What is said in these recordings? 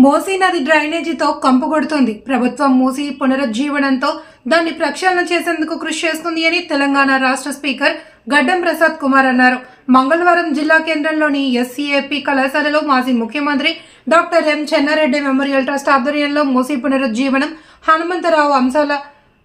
మూసీ నది డ్రైనేజీతో కంపుకొడుతుంది. ప్రభుత్వం మూసీ పునరుజ్జీవనంతో దాన్ని ప్రక్షాళన చేసేందుకు కృషి చేస్తుంది అని తెలంగాణ రాష్ట్ర స్పీకర్ గడ్డం ప్రసాద్ కుమార్ అన్నారు. మంగళవారం జిల్లా కేంద్రంలోని ఎస్సీఏపీ కళాశాలలో మాజీ ముఖ్యమంత్రి doctor M Chennareddy memorial trust ఆధ్వర్యంలో మూసీ పునరుజ్జీవనం,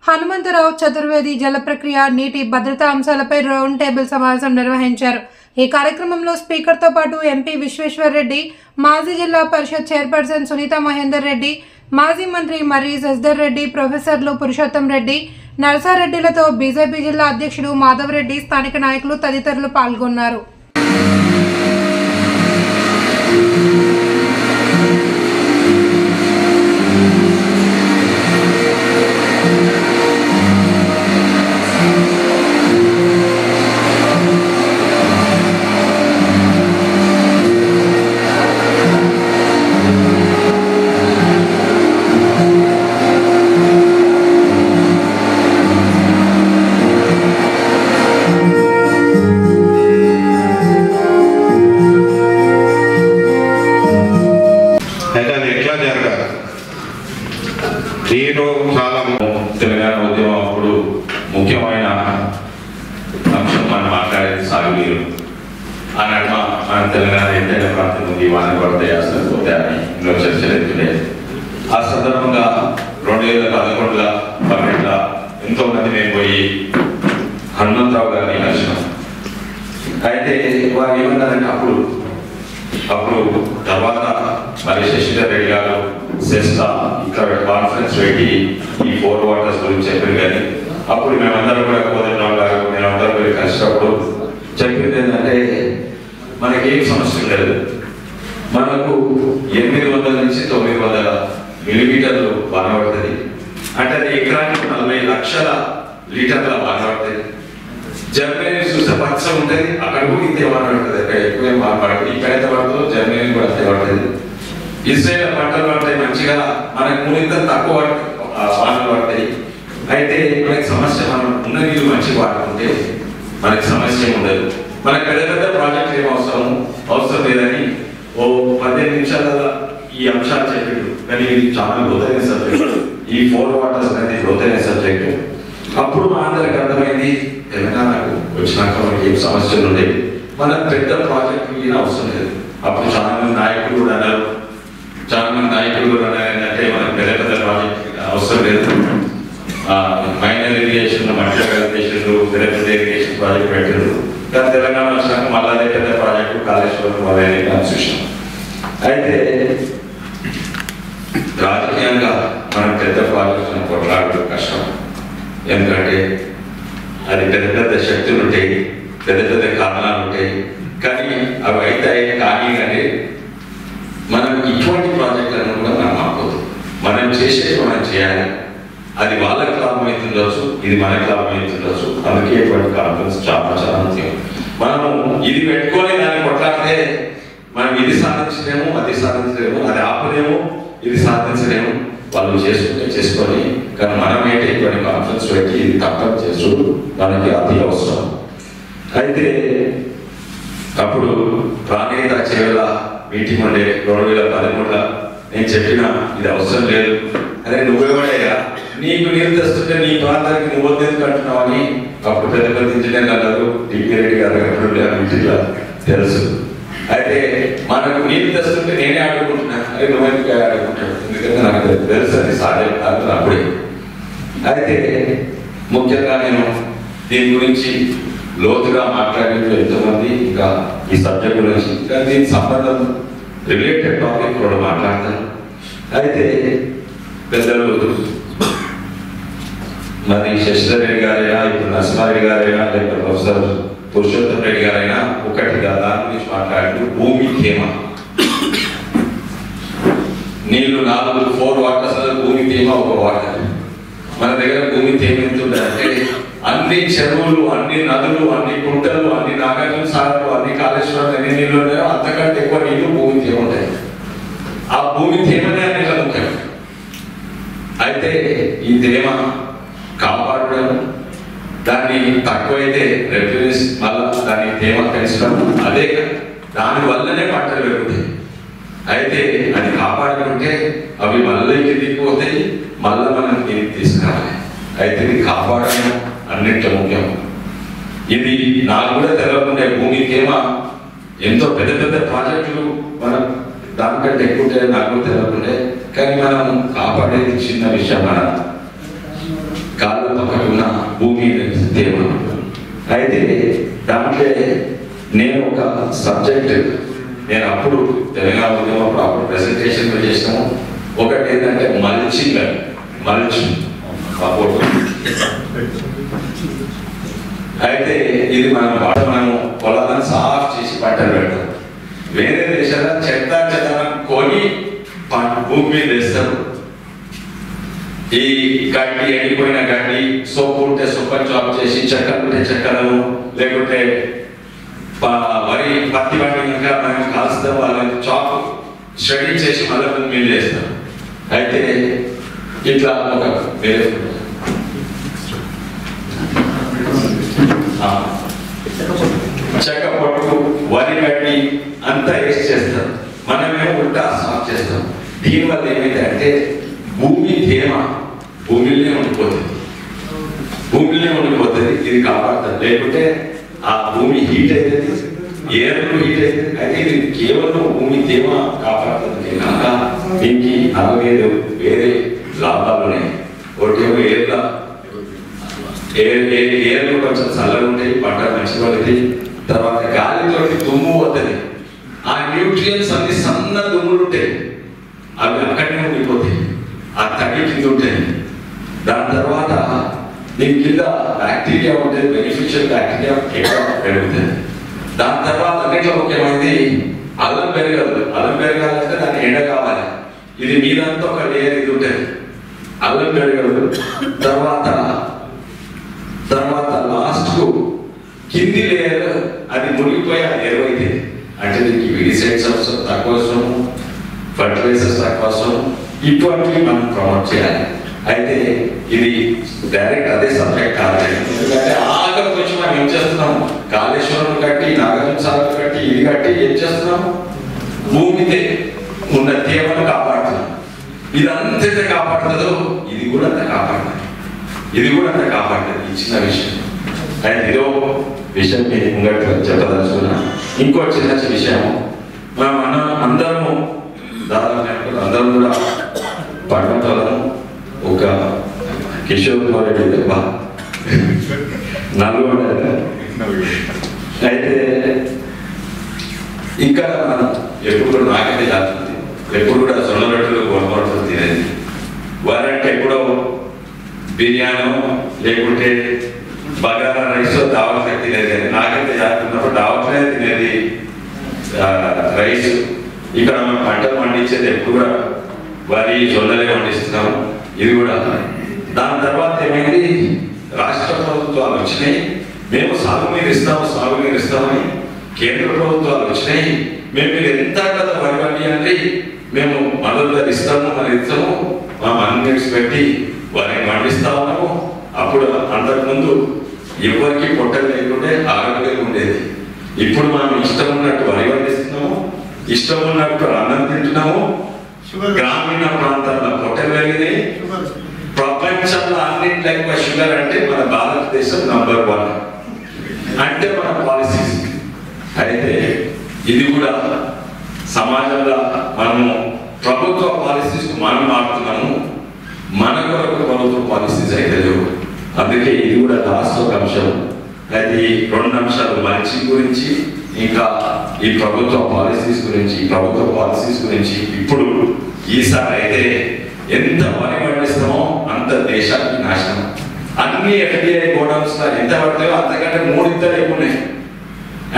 హనుమంతరావు చతుర్వేది జల ప్రక్రియ, నీటి భద్రతా అంశాలపై రౌండ్ టేబుల్ సమావేశం నిర్వహించారు. ఈ కార్యక్రమంలో స్పీకర్తో పాటు ఎంపీ విశ్వేశ్వర్ రెడ్డి, మాజీ జిల్లా పరిషత్ చైర్పర్సన్ సునీత మహేందర్ రెడ్డి, మాజీ మంత్రి మర్రి శశిధర్ రెడ్డి, ప్రొఫెసర్లు పురుషోత్తం రెడ్డి, నరసారెడ్డిలతో బీజేపీ జిల్లా అధ్యక్షుడు మాధవ్ రెడ్డి, స్థానిక నాయకులు తదితరులు పాల్గొన్నారు. దీంట్లో చాలా తెలంగాణ ఉద్యమం అప్పుడు ముఖ్యమైన అంశం మనం మాట్లాడేది సాగునీరు. ఆనాడు మన తెలంగాణ ఎంతైనా ప్రాంతం ఉంది, వాన పడతాయి అసలు పోతే అని ఎన్నో చర్చలు ఎత్తుండేది. ఆ సందర్భంగా 2011 12 ఎంతో మంది మేము పోయి హనుమంతరావు గారిని కలిసినాం. అయితే వారు ఏమన్నారంటే అప్పుడు తర్వాత మరి శశిధర్ రెడ్డి గారు సెస్టా ఇక్కడ కాన్ఫరెన్స్ పెట్టి ఈ 4 వాటర్స్ గురించి చెప్పారు. కానీ అప్పుడు మేమందరం కూడా కోదండరావు గారు మేమందరం పోయి కలిసినప్పుడు చెప్పింది ఏంటంటే మనకేం సమస్య ఉండదు, మనకు 800 నుంచి 900 మిల్లీమీటర్లు వాన పడుతుంది. అంటే అది ఎకరానికి 40 లక్షల లీటర్ల వాన పడుతుంది. జర్మనీ చూస్తే పచ్చ ఉంటుంది, అక్కడ కూడా ఇంతే వాన పడుతుంది. అక్కడ ఎక్కువ వాన పడుతుంది, ఇక్కడైతే పడుతుందో జర్మనీ కూడా అంతే పడుతుంది. ఇజ్రాయెల్ పంటలు పడతాయి మంచిగా, మనకు 3 తక్కువ వానలు పడతాయి. అయితే మనకి సమస్య, మనం ఉన్న నీళ్ళు మంచిగా వాడుకుంటే మనకి సమస్య ఉండదు. మనకు పెద్ద పెద్ద ప్రాజెక్టులు ఏం అవసరం లేదని 15 నిమిషాల ఈ అంశాలు చెప్పాడు. కానీ ఇది చాలా లోతైన సబ్జెక్టు, ఈ 4 వాటర్స్ అనేది లోతైన సబ్జెక్టు. అప్పుడు మా అందరికి అర్థమైంది తెలంగాణకు వచ్చినాక మనకి ఏం సమస్యలు ఉండేవి, మనకు పెద్ద ప్రాజెక్టు ఏం అవసరం లేదు. అప్పుడు చాలా మంది నాయకులు కూడా అన్నారు ఏంటంటే మనకు పెద్ద పెద్ద ప్రాజెక్ట్ అవసరం లేదు, మైనర్ ఇరిగేషన్, మధ్య ఇరిగేషన్లు, పెద్ద పెద్ద ఇరిగేషన్ ప్రాజెక్ట్ పెట్టారు. కానీ తెలంగాణ వచ్చినాక మళ్ళీ అదే పెద్ద ప్రాజెక్టు కాళేశ్వరం వాళ్ళని చూసాం. అయితే రాజకీయంగా మనం పెద్ద ప్రాజెక్టులను కొట్లాడడం కష్టం. ఎందుకంటే అది పెద్ద పెద్ద శక్తులు ఉంటాయి, పెద్ద పెద్ద కారణాలు ఉంటాయి. కానీ అవి అయితే కానీ మనం ఇటువంటి ప్రాజెక్టులను కూడా మనం ఆపదు. మనం చేసేది మనం చేయాలి. అది వాళ్ళకి లాభం అవుతుండొచ్చు, ఇది మనకి లాభం అవుతుండొచ్చు. అందుకే ఇటువంటి కాన్ఫరెన్స్ చాలా చాలా ముఖ్యం. మనము ఇది పెట్టుకొని దాన్ని కొట్లాడితే మనం ఇది సాధించలేము, అది సాధించలేము, అది ఆపలేము, ఇది సాధించలేము. వాళ్ళు చేసుకొని కానీ మనమైతే ఇటువంటి కాన్ఫరెన్స్ పెట్టి ఇది తప్పని చేసుడు మనకి అతి అవసరం. అయితే అప్పుడు ప్రాణేత చేవల మీటింగ్ ఉండే 2013 నేను చెప్పిన ఇది అవసరం లేదు, అరే నువ్వెవడయ్యా, నీకు నీళ్ళు తెస్తుంటే నీ ప్రాంతానికి నువ్వు ఎందుకు అంటున్నావు అని అప్పుడు పెద్ద పెద్ద ఇంజనీర్ అన్నారు. టీపీ రెడ్డి గారు మీటింగ్లో తెలుసు. అయితే మనకు నీళ్ళు తెస్తుంటే నేనే ఆడుకుంటున్నాను, అరే నువ్వెందుకు ఆడుకుంటాడు, ఎందుకంటే నాకు తెలుసు అది సాధ్యం కాదు అప్పుడే. అయితే ముఖ్యంగా నేను దీని గురించి లోతుగా మాట్లాడినట్లు ఎంతోమంది ఇంకా ఈ సబ్జెక్ట్ గురించి ఇంకా దీని సంబంధం రిలేటెడ్ టాపిక్ కూడా మాట్లాడతాను. అయితే పెద్దలు మరి శశిధర్ రెడ్డి గారైనా, ఇప్పుడు నరసింహారెడ్డి గారైనా, లేకపోతే ప్రొఫెసర్ పురుషోత్తం రెడ్డి గారైనా ఒకటిగా దాని గురించి మాట్లాడుతూ భూమి తేమ, నీళ్లు 4 వాటర్స్, భూమి తేమ 1 వాటర్. మన దగ్గర భూమి తేమ ఎంత ఉందంటే అన్ని చెరువులు, అన్ని నదులు, అన్ని కుంటలు, అన్ని నాగార్జున సాగర్లు, అన్ని కాళేశ్వరం ఎన్ని నీళ్ళు ఉన్నాయో అంతకంటే ఎక్కువ నీళ్లు భూమి తేమ ఉంటాయి. ఆ భూమి తేమనే నీళ్ళ ముఖ్యం. అయితే ఈ తేమ కాపాడడం, దాన్ని తక్కువైతే మళ్ళా దాన్ని తేమ పెంచడం, అదే దాని వల్లనే పంటలు పెరుగుతాయి. అయితే అది కాపాడుకుంటే అవి మళ్ళీ కిందికి పోతాయి, మళ్ళీ మనం కిందికి తీసుకురావాలి. అయితే ఇది కాపాడడం అన్నింటిలో ముఖ్యం. ఇది నాకు కూడా తెలవకుండా భూమి తేమ ఎంతో పెద్ద పెద్ద ప్రాజెక్టులు మనం దానికంటే ఎక్కువ నాకు తెలవకుండే, కానీ మనం కాపాడేది చిన్న విషయం. మన కాళ్ళ పక్కన ఉన్న భూమి తేమ. అయితే దాంట్లో నేను ఒక సబ్జెక్ట్ నేను అప్పుడు తెలంగాణ ఉద్యమం అప్పుడు ప్రెజెంటేషన్ చేసాము. ఒకటి ఏంటంటే మల్చింగ్ అయితే ఇది మనం పొలాలను సాఫ్ చేసి పంటలు పెడతాం. వేరే దేశాల చెత్త కొని భూమి మీద వేస్తారు. ఈ గడ్డి ఎండిపోయిన గడ్డి, సోపు ఉంటే సొప్పని చాప్ చేసి, చెక్కలు ఉంటే చెక్కలను, లేకుంటే వరి పత్తి పండినాక మనం కాల్స్తాం, వాళ్ళని చాప్ షెడ్యూల్ చేసి మళ్ళీ భూమి మీద వేస్తాం. అయితే ఇట్లా ఒక వేరే చెక్క పొట్టు, వరి గడ్డి అంతా వేస్ట్ చేస్తారు. మనమేమో ఉల్టా సాఫ్ చేస్తాం. దీనివల్ల ఏమైంది అంటే భూమి తేమ భూమిలోనే ఉండిపోతుంది. ఇది కాపాడుతుంది. లేకుంటే ఆ భూమి హీట్ అవుతుంది, ఎయిర్ హీట్ అవుతుంది. అయితే ఇది కేవలం భూమి తేమ కాపాడుతుంది కనుక దీనికి 45 వేరే లాభాలు ఉన్నాయి. ఒకటేమో ఏర్లు కొంచెం చల్లగా ఉంటాయి, పంటలు మంచిగా అవుతాయి. తర్వాత గాలితోటి దుమ్ము పోతుంది. ఆ న్యూట్రియన్స్ అన్ని సన్న దుమ్ములు ఉంటాయి, అవి అక్కడనే ఉండిపోతాయి. ఆ తడి కింద ఉంటాయి. దాని తర్వాత దీని కింద బ్యాక్టీరియా ఉంటుంది, బెనిఫిషియల్ బ్యాక్టీరియా పెరుగుతుంది. దాని తర్వాత అన్నిట్లో ముఖ్యమైనది అల్లం పెరగాలంటే దాన్ని ఎండ కావాలి. ఇది మీదంతా ఒక లేయర్ ఇది ఉంటుంది, అల్లం పెరగదు. తర్వాత లాస్ట్ కు కింది లేయర్ అది మునిగిపోయి అది ఎరువైతే, అంటే దీనికి విడిసైడ్స్ అవసరం తక్కువ అవసరము, ఫర్టిలైజర్స్ తక్కువ అవసరం, ఇటువంటివి మనం ప్రమోట్ చేయాలి. అయితే ఇది డైరెక్ట్ అదే సబ్జెక్ట్ కాదు. ఎందుకంటే ఆఖరికి వచ్చి మనం ఏం చేస్తున్నాము, కాళేశ్వరం కట్టి, నాగార్జున సాగర్ కట్టి, ఇది కట్టి ఏం చేస్తున్నాము, భూమితే ఉన్న తేమను కాపాడుతున్నాం. ఇది అంతైతే కాపాడుతుందో ఇది కూడా అంత కాపాడుతుంది. ఈ చిన్న విషయం. అయితే ఇదో విషయం మీరు ముంగట చెప్పదలుచుకున్నా. ఇంకో చిన్న విషయం, మనం అందరము దాదాపు అందరం కూడా పట్టణం ఒక కిషోర్ కుమార్ రెడ్డి దెబ్బ నల్గొండ. అయితే ఇక్కడ మనం ఎప్పుడు నాకైతే జాతుంది, ఎప్పుడు కూడా సొన్న రొట్టెలు గొడవలు తినేది. వారంటే ఎప్పుడో బిర్యానో లేకుంటే బగారా రైస్ దావత్ తినేది. నాకైతే జాతున్నప్పుడు దావత్లే తినేది రైస్. ఇక్కడ మనం పంటలు పండించేది ఎప్పుడు కూడా వరి జొన్నలే పండిస్తున్నాము. ఇది కూడా దాని తర్వాత ఏమైంది, రాష్ట్ర ప్రభుత్వాలు వచ్చినాయి, మేము సాగునీరు ఇస్తామని కేంద్ర ప్రభుత్వాలు వచ్చినాయి. మేము మీరు ఎంత వరి పండియండి, మేము మద్దతు ఇస్తాము, మా మనీ పెట్టి వారిని పండిస్తా ఉన్నాము. అప్పుడు అంతకుముందు ఎవరికి పొట్టలు లేకుంటే ఆరోగ్యంగా ఉండేది. ఇప్పుడు మనం ఇష్టం ఉన్నట్టు వరి పండిస్తున్నాము, ఇష్టం ఉన్నట్టు అన్నం తింటున్నాము. గ్రామీణ ప్రాంతాల్లో పొట్టలు పెరిగినాయి. ప్రపంచంలో అన్నింటిలో ఎక్కువ షుగర్ అంటే మన భారతదేశం నంబర్ 1 అంటే మన పాలసీస్. అయితే ఇది కూడా సమాజంలో మనము ప్రభుత్వ పాలసీస్ మనం మారుతున్నాము, మన కొరకు ప్రభుత్వ పాలసీస్ అయితే లేవు. అందుకే ఇది కూడా లాస్ట్ ఒక అంశం. అయితే ఈ 2 అంశాలు మంచి గురించి, ఇంకా ఈ ప్రభుత్వ పాలసీస్ గురించి ఇప్పుడు ఈసారి అయితే ఎంత వరి పండిస్తామో అంత దేశానికి నాశనం. అన్ని ఎఫ్డిఐ గోడౌన్స్ లో ఎంత పడతాయో అంతకంటే 3 ఇంతలు ఎక్కువ ఉన్నాయి.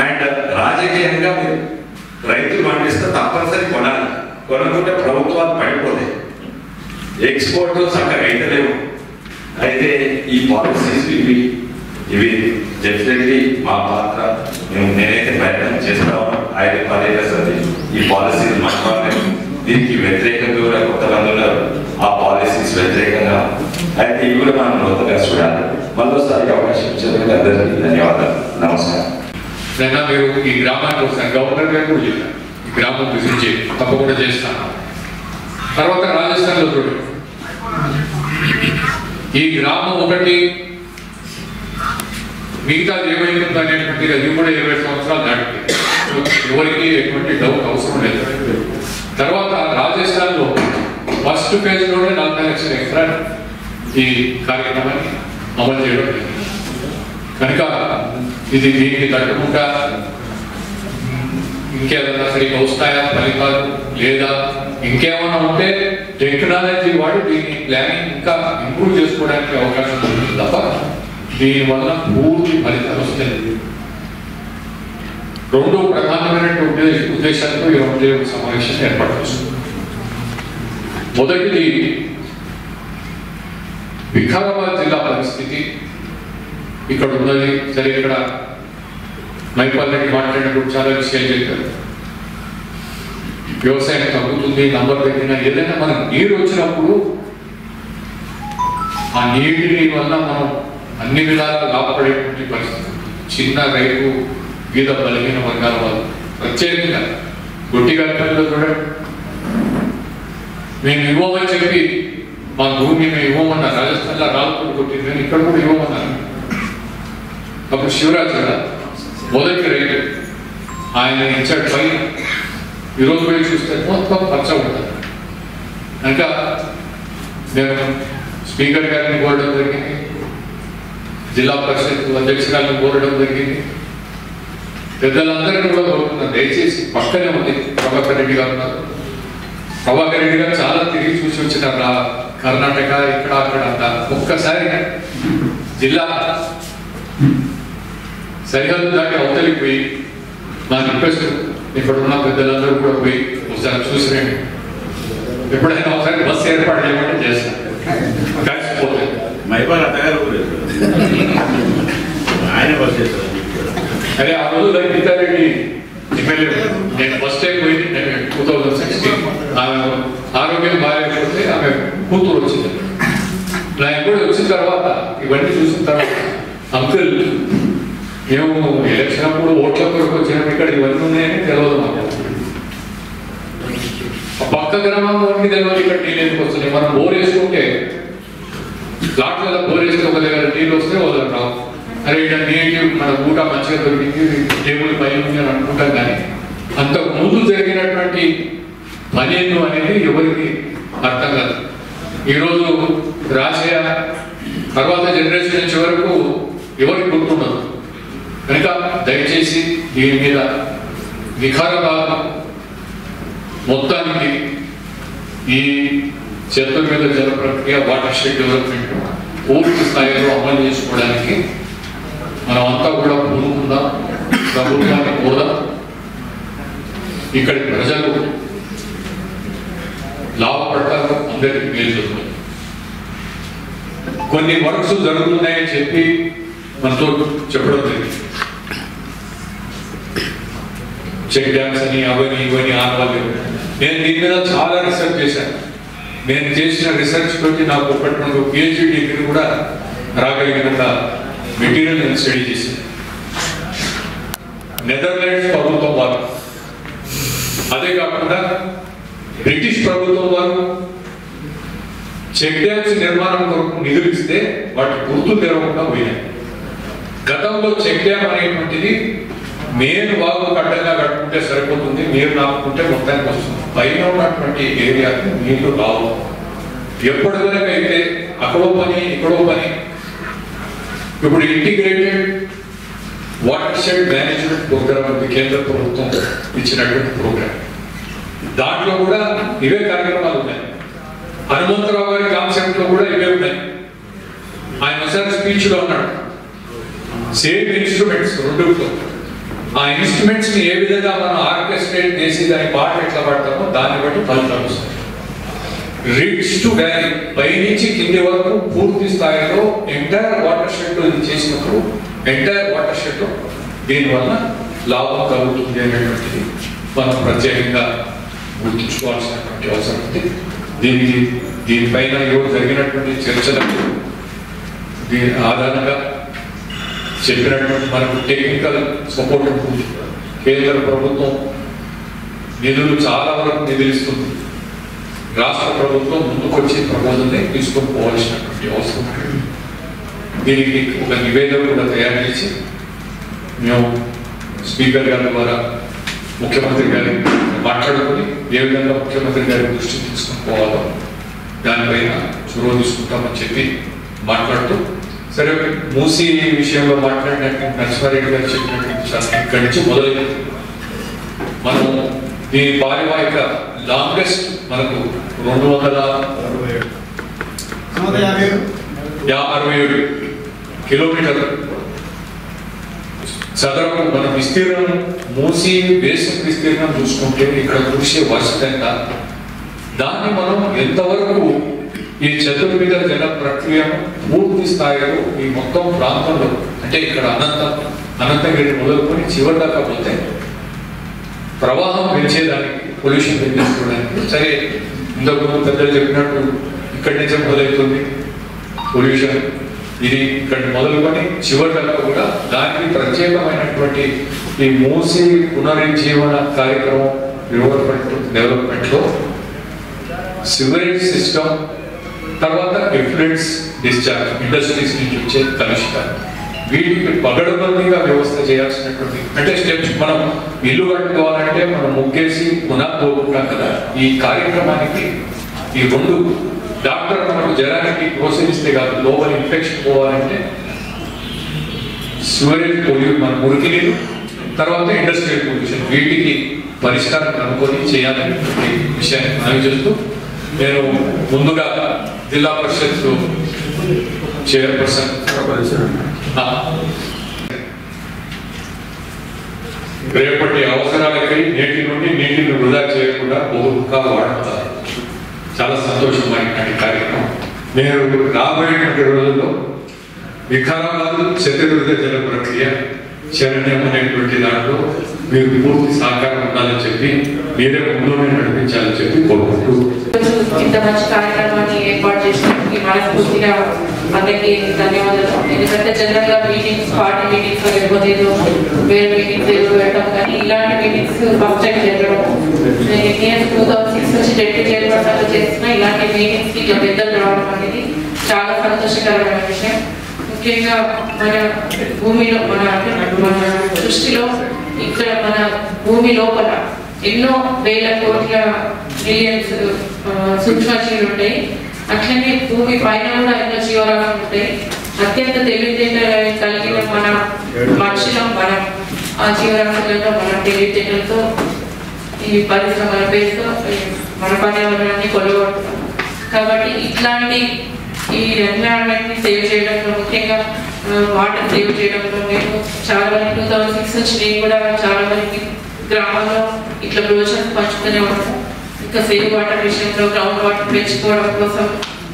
అండ్ రాజకీయంగా మీరు రైతులు పండిస్తే తప్పనిసరి కొనుక్కుంటే ప్రభుత్వాలు పడిపోతాయి. ఎక్స్పోర్ట్ చక్కగా అయితే లేవు. అయితే ఈ పాలసీస్ ఇవి డెఫినెట్లీ మా పాత్ర. నేనైతే ప్రయత్నం చేస్తాను. 5-10 ఏళ్ళ ఈ పాలసీలు మార్చాలి. దీనికి వ్యతిరేకంగా కూడా కొంతమంది ఉన్నారు, ఆ పాలసీస్ వ్యతిరేకంగా. అయితే ఇవి కూడా మనం లోతుగా చూడాలి. మరోసారి అవకాశం ఇచ్చినందుకు అందరికీ ధన్యవాదాలు. నమస్కారం. మీరు ఈ గ్రామానికి వస్తాను, గవర్నర్ గారు కూడా చెప్పారు. గ్రామం విజిట్ తప్పకుండా చేస్తాను. తర్వాత రాజస్థాన్లో చూడండి, ఈ గ్రామం ఒకటి మిగతా ఏమైంది అనేటువంటిది అది కూడా 20 సంవత్సరాలు దాటింది. ఎవరికి ఎటువంటి డౌట్ అవసరం లేదు. తర్వాత రాజస్థాన్లో ఫస్ట్ ఫేజ్లోనే 40 లక్షల ఎకరాలు ఈ కార్యక్రమాన్ని అమలు చేయడం జరిగింది. కనుక ఇది దీనికి తట్టుకుంటా ఇంకేదన్నా సరిగ్గా వస్తాయా ఫలితాలు లేదా ఇంకేమైనా ఉంటే టెక్నాలజీ వాడి దీన్ని ప్లానింగ్ ఇంకా ఇంప్రూవ్ చేసుకోవడానికి అవకాశం ఉంటుంది తప్ప దీనివల్ల పూర్తి ఫలితాలు వస్తాయి. రెండు ప్రధానమైన ఉద్దేశాలతో ఈ రెండు సమావేశం ఏర్పాటు చేస్తుంది. మొదటిది వికారాబాద్ జిల్లా పరిస్థితి ఇక్కడ ఉన్నది. సరే, ఇక్కడ మైపాల్ రెడ్డి మాట్లాడినప్పుడు చాలా విషయాలు చెప్పారు. వ్యవసాయం తగ్గుతుంది, నంబర్ తగ్గినా ఏదైనా మనకు నీరు వచ్చినప్పుడు ఆ నీటి వల్ల మనం అన్ని విధాలుగా లాభపడేటువంటి పరిస్థితి. చిన్న రైతు, వివిధ బలహీన వర్గాల వాళ్ళు ప్రత్యేకంగా గొట్టిగా చూడండి, మేము ఇవ్వమని చెప్పి మా భూమి మేము ఇవ్వమన్నారు. రాజస్థాన్లో రాళ్ళతో కొట్టింది, కానీ ఇక్కడ కూడా ఇవ్వమన్నారు. అప్పుడు శివరాజ్ గారు మొదటి రైతు, ఆయన ఇచ్చాడు పైన. ఈరోజు పోయి చూస్తే మొత్తం పచ్చ ఉంటుంది. కనుక నేను స్పీకర్ గారిని కోరడం జరిగింది, జిల్లా పరిషత్ అధ్యక్షురాలను కోరడం జరిగింది. పెద్దలందరినీ కూడా కోరుతున్నారు, దయచేసి పక్కనే ఉంది ప్రభాకర్ రెడ్డి గారు ఉన్నారు. ప్రభాకర్ రెడ్డి గారు చాలా తిరిగి చూసి వచ్చినారు కర్ణాటక, ఇక్కడ అక్కడ అంతా. ఒక్కసారి జిల్లా సరిహద్దు దాటి అవతలికి పోయి నా రిక్వెస్ట్, ఇక్కడ ఉన్న పెద్దలందరూ కూడా పోయి ఒకసారి చూసి రండి. ఎప్పుడైనా ఒకసారి బస్సు ఏర్పాటు చేయమంటే చేస్తాను. కలిసిపోతుంది ఆయన బస్ చేస్తారు. అదే ఆ రోజు గీతారెడ్డి ఎమ్మెల్యే నేను ఫస్ట్ టైం పోయింది 2016. ఆమె ఆరోగ్యం బాగాలేకపోతే ఆమె కూతురు వచ్చింది. ఆయన కూడా వచ్చిన తర్వాత ఇవన్నీ చూసిన తర్వాత, అంకుల్ మేము ఎలక్షన్ అప్పుడు ఓట్ల కొరకు వచ్చినాం, ఇక్కడ ఇవన్నీ ఉన్నాయని తెలియదు మాకు. పక్క గ్రామంలోకి తెలియదు ఇక్కడ నీళ్ళు ఎందుకు వస్తున్నాయి. మనం బోర్ వేసుకుంటే ప్లాట్లలో బోర్ వేస్తే ఒక దగ్గర నీళ్ళు వస్తే ఒక రావు. అరే ఇక్కడ నీటి మన ఊట మంచిగా దొరికింది, టేబుల్ పై ఉంది అని అనుకుంటాం. కానీ అంతకు ముందు జరిగినటువంటి పని ఏందో అనేది ఎవరికి అర్థం కాదు. ఈరోజు రాజయ్య తర్వాత జనరేషన్ చివరకు ఎవరికి గుర్తుండదు. కనుక దయచేసి దీని మీద వికారాబాద్ మొత్తానికి ఈ చతుర్వేద జల ప్రక్రియ వాటర్ షెడ్ డెవలప్మెంట్ పూర్తి స్థాయిలో అమలు చేసుకోవడానికి మనం అంతా కూడా పూనుకుందాం, ప్రభుత్వాన్ని కూడా ఇక్కడి ప్రజలు లాభపడతారు, అందరికీ మేలు జరుగుతుంది. కొన్ని వర్క్స్ జరుగుతున్నాయని చెప్పి మనతో చెప్పడం జరిగింది. చెక్ డ్యామ్స్ అని అవని ఇవని ఆనవాలి. నేను దీని మీద చాలా రీసెర్చ్ చేశాను. నేను చేసిన రీసెర్చ్ తోటి నాకు ఒకటి 2 PhD డిగ్రీ కూడా రాగలిగినంత మెటీరియల్ నేను స్టడీ చేశాను. నెదర్లాండ్స్ ప్రభుత్వం వారు, అదే కాకుండా బ్రిటిష్ ప్రభుత్వం వారు చెక్ డ్యామ్స్ నిర్మాణం కొరకు నిధులు ఇస్తే వాటి గుర్తు తెరవకుండా పోయినాయి. గతంలో చెక్ డ్యామ్ అనేటువంటిది మెయిన్ వాగు అడ్డంగా కట్టుకుంటే సరిపోతుంది, నీరు నాపుకుంటే మొత్తానికి వస్తుంది. పైన ఉన్నటువంటి ఏరియాకి నీళ్లు రావు. ఎప్పటి వరకు అయితే అక్కడో పని ఇక్కడో పని. ఇప్పుడు integrated watershed management programme ఉంది, కేంద్ర ప్రభుత్వం ఇచ్చినటువంటి ప్రోగ్రామ్. దాంట్లో కూడా ఇవే కార్యక్రమాలు ఉన్నాయి. హనుమంతరావు గారి కాన్సెప్ట్ లో కూడా ఇవే ఉన్నాయి. ఆయన ఒకసారి స్పీచ్ లో ఉన్నాడు, సేమ్ ఇన్స్ట్రుమెంట్స్ రెండుతో. ఆ ఇన్స్ట్రుమెంట్స్ ని ఏ విధంగా మనం ఆర్కెస్ట్రేట్ చేసి దాని పాట ఎట్లా పడతామో దాన్ని బట్టి ఫలితాలు వస్తాయి. రిచ్ టు వ్యాలీ, పైనుంచి కింది వరకు పూర్తి స్థాయిలో ఎంటైర్ వాటర్ షెడ్ చేసినప్పుడు ఎంటైర్ వాటర్ షెడ్ దీనివల్ల లాభం కలుగుతుంది అనేటువంటిది మనం ప్రత్యేకంగా గుర్తుంచుకోవాల్సినటువంటి అవసరం ఉంది. దీనిపైన ఈరోజు జరిగినటువంటి చర్చలకు దీని ఆధారంగా చెప్పినటువంటి మనకు టెక్నికల్ సపోర్ట్ ఉంటుంది. కేంద్ర ప్రభుత్వం నిధులు చాలా వరకు నిధులిస్తుంది. రాష్ట్ర ప్రభుత్వం ముందుకొచ్చి ప్రపోజల్ని తీసుకొని పోవాల్సినటువంటి అవసరం. దీనికి ఒక నివేదిక కూడా తయారు చేసి మేము స్పీకర్ గారి ద్వారా ముఖ్యమంత్రి గారి మాట్లాడుకొని ఏ విధంగా ముఖ్యమంత్రి గారి దృష్టికి తీసుకొని పోవాలో దానిపైన చొరవ తీసుకుంటామని చెప్పి మాట్లాడుతూ, సరే మూసీ విషయంలో మాట్లాడినట్టు నరసింహారెడ్డి గారు చెప్పినట్టు ఇక్కడి నుంచి మొదలైంది. మనం దీని పారివాహిక లాంగెస్ట్ మనకు 267 కిలోమీటర్లు చదరపు మన విస్తీర్ణం, మూసీ బేసిక్ విస్తీర్ణం చూసుకుంటే ఇక్కడ కురిసే వర్షంగా దాన్ని మనం ఎంతవరకు ఈ చతుర్విధ జల ప్రక్రియను పూర్తి స్థాయిలో ఈ మొత్తం ప్రాంతంలో, అంటే ఇక్కడ అనంతగిరి మొదలుకొని చివరి దాకా పోతే ప్రవాహం పెంచేదానికి, పొల్యూషన్ పెంచేసుకోవడానికి, సరే ఇంతకుముందు పెద్దలు చెప్పినట్టు ఇక్కడి నుంచే మొదలవుతుంది పొల్యూషన్. ఇది ఇక్కడ మొదలుకొని చివరి దాకా కూడా దానికి ప్రత్యేకమైనటువంటి ఈ మూసీ పునరుజ్జీవన కార్యక్రమం డెవలప్మెంట్ లో సివరేజ్ సిస్టమ్, తర్వాత ఎఫ్లూయెంట్స్ డిశ్చార్జ్, ఇండస్ట్రీస్ నుంచి వచ్చే కలుషితాలు, వీటికి పగడబందీగా వ్యవస్థ చేయాల్సినటువంటి, అంటే స్టెప్స్. మనం ఇల్లు కట్టుకోవాలంటే మనం ముగ్గేసి పునఃపోకుంటాం కదా. ఈ కార్యక్రమానికి ఈ 2 డాక్టర్ మనకు జ్వరానికి ప్రోత్సహిస్తే కాదు, లోపల ఇన్ఫెక్షన్ పోవాలంటే సివరేజ్ మన మురికి నీరు, తర్వాత ఇండస్ట్రియల్ పొల్యూషన్, వీటికి పరిష్కారం కనుక్కొని చేయాలని విషయాన్ని మనవి చేస్తూ, నేను ముందుగా జిల్లా పరిషత్ చైర్పర్సన్ రేపటి అవసరాలకై నేటి నుండి నీటిని వృధా చేయకుండా బహుముఖా వాడతారు. చాలా సంతోషమైనటువంటి కార్యక్రమం. నేను రాబోయేటువంటి రోజుల్లో వికారాబాద్ చతుర్విధ జల ప్రక్రియ శరణ్యం అనేటువంటి దాంట్లో మీరు పూర్తి సహకారం ఉండాలని చెప్పి, మీరే ముందునే నడిపించాలని చెప్పి కోరుకుంటూ, ఇంత మంచి కార్యక్రమాన్ని ఏర్పాటు చేసినందుకు మనస్ఫూర్తిగా అందరికీ ధన్యవాదాలు. ఎందుకంటే జనరల్ గా మీటింగ్స్, పార్టీ మీటింగ్స్ లేకపోతే వేరే మీటింగ్స్ పెట్టడం, కానీ ఇలాంటి మీటింగ్స్ ఫస్ట్ టైం జరగడం. 2006 నుంచి డెప్యూటీ చైర్పర్సన్ చేసిన ఇలాంటి మీటింగ్స్ కి ఇట్లా పెద్దలు రావడం అనేది చాలా సంతోషకరమైన విషయం. ముఖ్యంగా మన భూమిలో, మన సృష్టిలో, ఇక్కడ మన భూమి లోపల ఎన్నో వేల కోట్ల మిలియన్స్ సూక్ష్మజీవులు ఉంటాయి. అట్లనే భూమి పైన కూడా ఎన్నో జీవరాశులు ఉంటాయి. అత్యంత తెలివితేటలు కలిగిన మన మనుషులం, మనం ఆ జీవరాశులలో మన తెలివితేటలతో ఈ పరిశ్రమల పేరుతో మన పర్యావరణాన్ని కొలగొడుతున్నాం. కాబట్టి ఇట్లాంటి ఈ ఎన్విరాన్మెంట్ ని సేవ్ చేయడంలో, ముఖ్యంగా వాటర్ సేవ్ చేయడంలో నేను చాలా వరకు 2006 నుంచి నేను కూడా చాలా వరకు గ్రామాల్లో ఇట్లా బ్రోషర్స్ పంచుతూనే ఉన్నాము. ఇంకా సేవ్ వాటర్ విషయంలో గ్రౌండ్ వాటర్ పెంచుకోవడం కోసం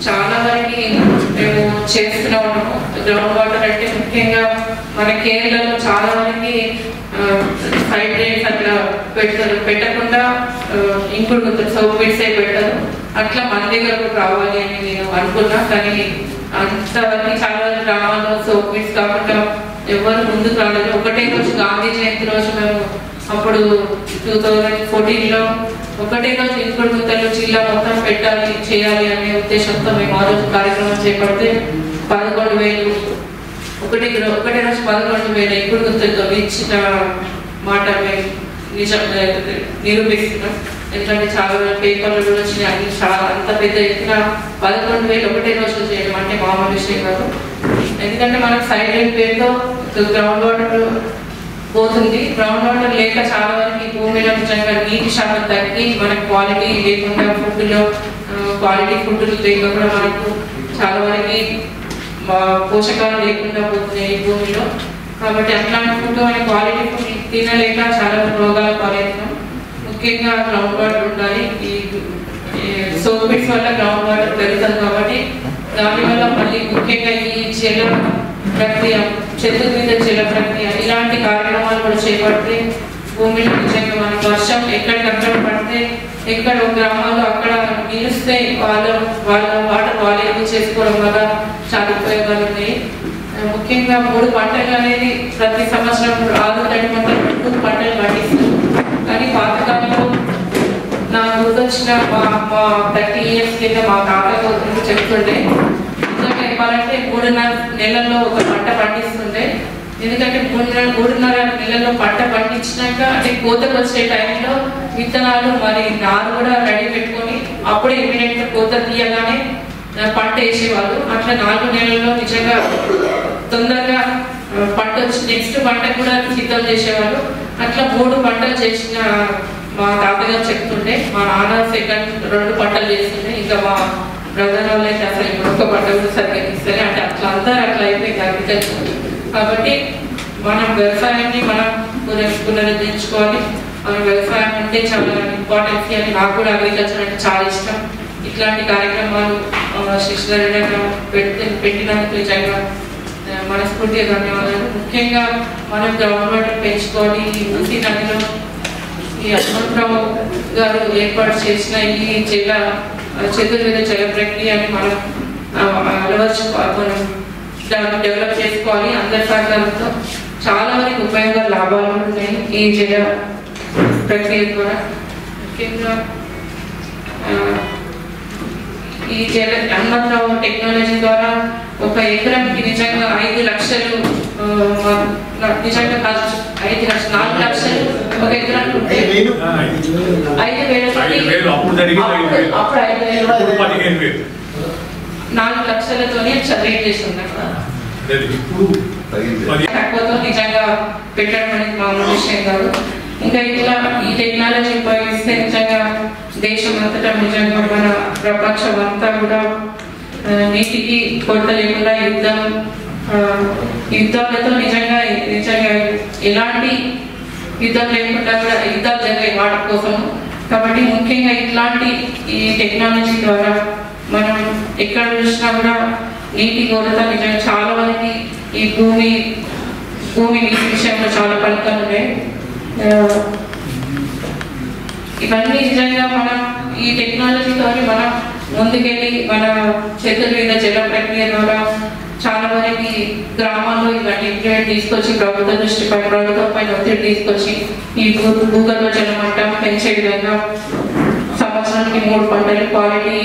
చాలా వరకు మేము చేస్తూనే ఉన్నాము. గ్రౌండ్ వాటర్ అంటే ముఖ్యంగా మన కేరళలో చాలా వరకు సైడ్ డ్రైన్స్ అట్లా పెడతారు, పెట్టకుండా ఇంకుడు గుంతలు, సోప్ పిట్సే పెట్టారు. అట్లా మన దగ్గర కూడా రావాలి అని నేను అనుకున్నా. కానీ అంతవరకు చాలా వరకు గ్రామాల్లో సోప్ పిట్స్ కాకుండా ఎవరు ముందుకు రాలేదు. ఒకటే రోజు గాంధీ జయంతి రోజు మేము అప్పుడు 2014లో ఒకటే రోజు ఇంకుడు గుంతలు జిల్లా మొత్తం పెట్టాలి, చేయాలి అనే ఉద్దేశంతో మేము ఆ రోజు కార్యక్రమం చేపడితే 11,000 ఒకటే రోజు 11,000 ఇంకుడు గుంతలతో ఇచ్చిన మాట మేము నిజం నిరూపిస్తున్నాం. ఎందుకంటే చాలా పేపర్లు కూడా వచ్చినాయి. చాలా అంత పెద్ద ఎత్తున 11,000 ఒకటే రోజు చేయడం అంటే మామూలు విషయం కాదు. ఎందుకంటే మనకు సైడ్ లైన్ పేరుతో గ్రౌండ్ వాటర్ పోతుంది. గ్రౌండ్ వాటర్ లేక చాలా వరకు భూమిలో నిజంగా నీటి శాతం తగ్గి మనకు క్వాలిటీ లేకుండా, ఫుడ్లో క్వాలిటీ ఫుడ్ లేక కూడా మనకు చాలా వరకు పోషకాలు లేకుండా పోతున్నాయి ఈ భూమిలో. కాబట్టి అట్లాంటి ఫుడ్ మన క్వాలిటీ ఫుడ్ తినలేక చాలా రోగాలు పాలవుతున్నాం. ముఖ్యంగా గ్రౌండ్ వాటర్ ఉండాలి. ఈ సోప్ పిట్స్ వల్ల గ్రౌండ్ వాటర్ పెరుగుతుంది కాబట్టి దానివల్ల మళ్ళీ ముఖ్యంగా ఈ జల ప్రక్రియ, చతుర్విధ జల ప్రక్రియ, ఇలాంటి కార్యక్రమాలు కూడా చేపడితే భూమిలో నిజంగా మనకు వర్షం ఎక్కడికక్కడ పడితే, ఎక్కడ గ్రామాల్లో అక్కడ నిలిస్తే వాళ్ళ వాటర్ వాళ్ళే యూజ్ చేసుకోవడం వల్ల చాలా ఉపయోగాలు ఉన్నాయి. ముఖ్యంగా 3 పంటలు అనేది ప్రతి సంవత్సరం 6 పంటలు పండిస్తారు. కానీ పాతకాలంలో నాకు గుర్తొచ్చిన మా 30 years కింద మా తాతగారు గురించి చెప్తుండే, నిజంగా చెప్పాలంటే 3.5 నెలల్లో ఒక పంట పండిస్తుండే. ఎందుకంటే 3.5 నెలల్లో పంట పండించినాక అంటే కోతకు వచ్చే టైంలో విత్తనాలు మరి నారు కూడా రెడీ పెట్టుకొని అప్పుడే ఇమీడియట్గా కోత తీయగానే పంట వేసేవాళ్ళు. అట్లా 4 నెలల్లో నిజంగా తొందరగా పంట వచ్చి నెక్స్ట్ పంట కూడా సిద్ధం చేసేవాళ్ళు. అట్లా 3 పంటలు చేసిన మా తాతగారు చెప్తుండే. మా నాన్న సెకండ్ 2 పంటలు చేస్తుండే. ఇంకా మా బ్రదర్ వాళ్ళు అయితే అసలు ఇంకొక పంట కూడా సరిగ్గా తీస్తారు. అంటే అట్లా అయిపోయింది అగ్రికల్చర్. కాబట్టి మనం వ్యవసాయాన్ని మనం పునరుద్ధరించుకోవాలి. మనం వ్యవసాయం అంటే చాలా ఇంపార్టెన్స్ అని నాకు కూడా అగ్రికల్చర్ అంటే చాలా ఇష్టం. ఇట్లాంటి కార్యక్రమాలు శిక్షణ పెట్టినందుకు నిజంగా మనస్ఫూర్తిగా ధన్యవాదాలు. ముఖ్యంగా మనం గవర్నమెంట్ పెంచుకోవాలి. ఈ మూసీ నదిలో ఈ హనుమంతరావు గారు ఏర్పాటు చేసిన ఈ చతుర్వేద జల ప్రక్రియని మనం అలవర్చుకోవాలి, డెవలప్ చేసుకోవాలి. అందరి సహకారంతో చాలా మందికి ఉపయోగాలు లాభాలు ఉన్నాయి ఈ జల ప్రక్రియ ద్వారా. ముఖ్యంగా ఈ హనుమంతరావు టెక్నాలజీ ద్వారా 1 ఎకరానికి నిజంగా 5 లక్షలు నిజంగా 5 లక్షలు 4 లక్షలు 1 ఎకరానికి ఉంటే 5,000 అప్పుడు 5,000 4 లక్షలతోనే రేట్ చేస్తున్నారు. తక్కువతో నిజంగా పెట్టడం అనేది మామూలు విషయం కాదు. ఇంకా ఇట్లా ఈ టెక్నాలజీ ఉపయోగిస్తే నిజంగా దేశం అంతటా నిజంగా మన ప్రపంచం అంతా కూడా నీటికి కొరత లేకుండా యుద్ధాలతో నిజంగా ఎలాంటి యుద్ధం లేకుండా కూడా యుద్ధాలు జరిగే వాటి కోసం. కాబట్టి ముఖ్యంగా ఇట్లాంటి ఈ టెక్నాలజీ ద్వారా మనం ఎక్కడ చూసినా కూడా నీటి కొరత నిజంగా చాలా మందికి ఈ భూమి నీటి విషయంలో చాలా ఫలితాలు ఉన్నాయి. ఇవన్నీ నిజంగా మనం ఈ టెక్నాలజీతో మనం ముందుకెళ్ళి మన చతుర్వేద జల ప్రక్రియ ద్వారా చాలా వరకు గ్రామాల్లో ఇవన్నీ ఇంప్లిమెంట్ తీసుకొచ్చి ప్రభుత్వం పైన ఒత్తిడి తీసుకొచ్చి ఈ భూగర్భ జల మట్టం పెంచే విధంగా సంవత్సరానికి 3 పంటలు క్వాలిటీ